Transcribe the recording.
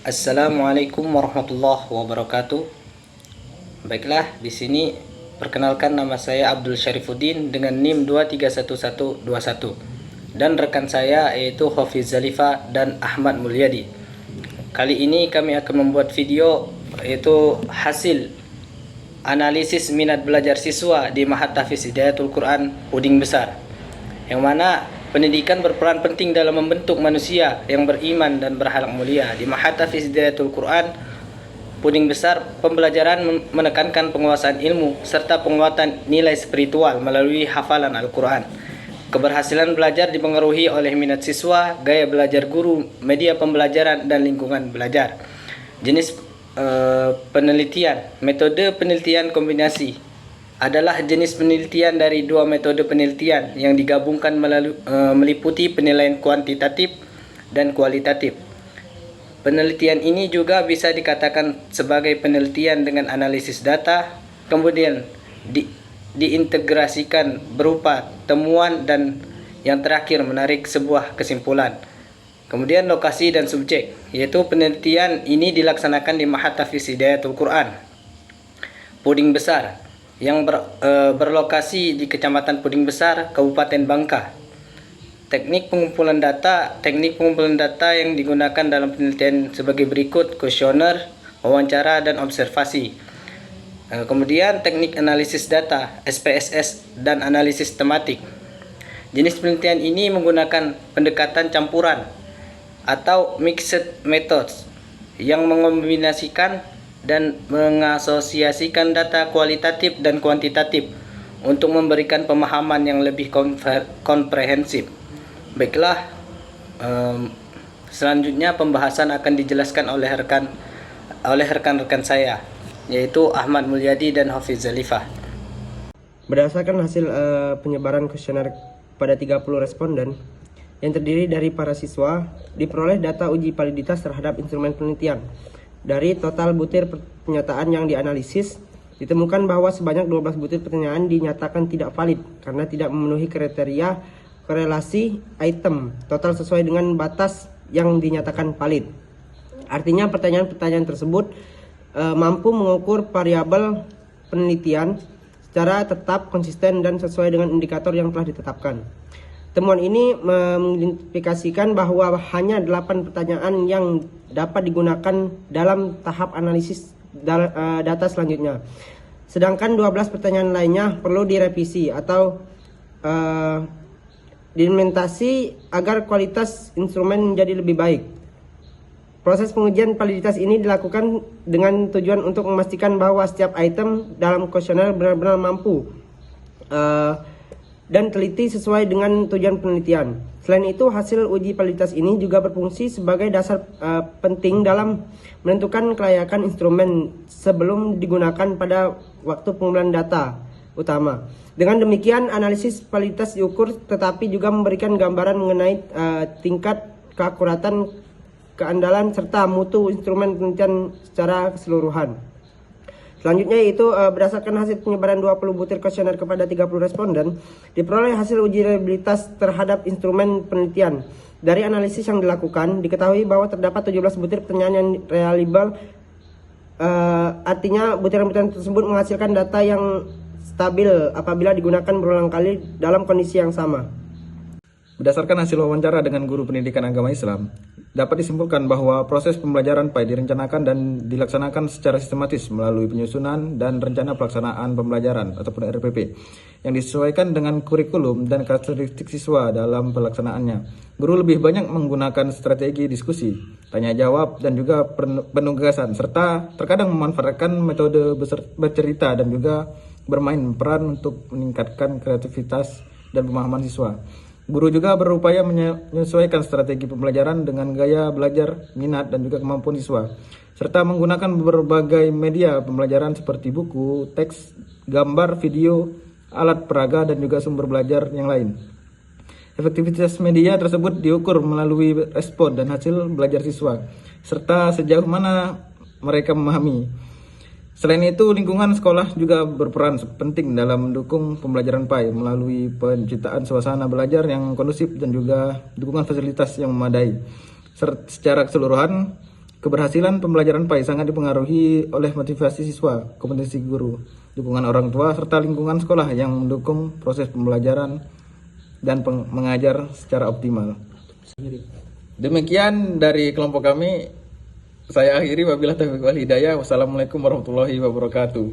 Assalamualaikum warahmatullahi wabarakatuh. Baiklah, di sini perkenalkan nama saya Abdul Syarifuddin dengan NIM 231121 dan rekan saya yaitu Hafiz Zalifa dan Ahmad Mulyadi. Kali ini kami akan membuat video yaitu hasil analisis minat belajar siswa di Ma'had Tahfiz Hidayatul Quran Puding Besar, yang mana pendidikan berperan penting dalam membentuk manusia yang beriman dan berakhlak mulia. Di Ma'had Tahfiz Hidayatul Quran Puding Besar, pembelajaran menekankan penguasaan ilmu serta penguatan nilai spiritual melalui hafalan Al-Quran. Keberhasilan belajar dipengaruhi oleh minat siswa, gaya belajar guru, media pembelajaran, dan lingkungan belajar. Jenis penelitian. Metode penelitian kombinasi adalah jenis penelitian dari dua metode penelitian yang digabungkan meliputi penilaian kuantitatif dan kualitatif. Penelitian ini juga bisa dikatakan sebagai penelitian dengan analisis data, kemudian diintegrasikan berupa temuan, dan yang terakhir menarik sebuah kesimpulan. Kemudian lokasi dan subjek, yaitu penelitian ini dilaksanakan di Ma'had Tahfiz Hidayatul Quran Puding Besar yang berlokasi di Kecamatan Puding Besar, Kabupaten Bangka. Teknik pengumpulan data yang digunakan dalam penelitian sebagai berikut: kuesioner, wawancara, dan observasi. Kemudian teknik analisis data, SPSS, dan analisis tematik. Jenis penelitian ini menggunakan pendekatan campuran atau mixed methods yang mengombinasikan dan mengasosiasikan data kualitatif dan kuantitatif untuk memberikan pemahaman yang lebih komprehensif. Baiklah, selanjutnya pembahasan akan dijelaskan oleh rekan-rekan saya, yaitu Ahmad Mulyadi dan Hafiz Zalifa. Berdasarkan hasil penyebaran kuesioner pada 30 responden yang terdiri dari para siswa, diperoleh data uji validitas terhadap instrumen penelitian. Dari total butir pernyataan yang dianalisis, ditemukan bahwa sebanyak 12 butir pertanyaan dinyatakan tidak valid karena tidak memenuhi kriteria korelasi item total sesuai dengan batas yang dinyatakan valid. Artinya pertanyaan-pertanyaan tersebut mampu mengukur variabel penelitian secara tetap, konsisten, dan sesuai dengan indikator yang telah ditetapkan. Temuan ini mengidentifikasikan bahwa hanya 8 pertanyaan yang dapat digunakan dalam tahap analisis data selanjutnya. Sedangkan 12 pertanyaan lainnya perlu direvisi atau diimplementasi agar kualitas instrumen menjadi lebih baik. Proses pengujian validitas ini dilakukan dengan tujuan untuk memastikan bahwa setiap item dalam kuesioner benar-benar mampu dan teliti sesuai dengan tujuan penelitian. Selain itu, hasil uji validitas ini juga berfungsi sebagai dasar penting dalam menentukan kelayakan instrumen sebelum digunakan pada waktu pengumpulan data utama. Dengan demikian, analisis validitas diukur tetapi juga memberikan gambaran mengenai tingkat keakuratan, keandalan, serta mutu instrumen penelitian secara keseluruhan. Selanjutnya yaitu berdasarkan hasil penyebaran 20 butir kuesioner kepada 30 responden, diperoleh hasil uji reliabilitas terhadap instrumen penelitian. Dari analisis yang dilakukan, diketahui bahwa terdapat 17 butir pertanyaan yang reliable, artinya butiran-butiran tersebut menghasilkan data yang stabil apabila digunakan berulang kali dalam kondisi yang sama. Berdasarkan hasil wawancara dengan guru pendidikan agama Islam, dapat disimpulkan bahwa proses pembelajaran PAI direncanakan dan dilaksanakan secara sistematis melalui penyusunan dan rencana pelaksanaan pembelajaran ataupun RPP yang disesuaikan dengan kurikulum dan karakteristik siswa dalam pelaksanaannya. Guru lebih banyak menggunakan strategi diskusi, tanya jawab, dan juga penugasan, serta terkadang memanfaatkan metode bercerita dan juga bermain peran untuk meningkatkan kreativitas dan pemahaman siswa. Guru juga berupaya menyesuaikan strategi pembelajaran dengan gaya belajar, minat, dan juga kemampuan siswa, serta menggunakan berbagai media pembelajaran seperti buku, teks, gambar, video, alat peraga, dan juga sumber belajar yang lain. Efektivitas media tersebut diukur melalui respon dan hasil belajar siswa, serta sejauh mana mereka memahami. Selain itu, lingkungan sekolah juga berperan penting dalam mendukung pembelajaran PAI melalui penciptaan suasana belajar yang kondusif dan juga dukungan fasilitas yang memadai. Secara keseluruhan, Keberhasilan pembelajaran PAI sangat dipengaruhi oleh motivasi siswa, kompetensi guru, dukungan orang tua, serta lingkungan sekolah yang mendukung proses pembelajaran dan mengajar secara optimal. Demikian dari kelompok kami. Saya akhiri, wabillahi taufiq wal hidayah. Wassalamualaikum warahmatullahi wabarakatuh.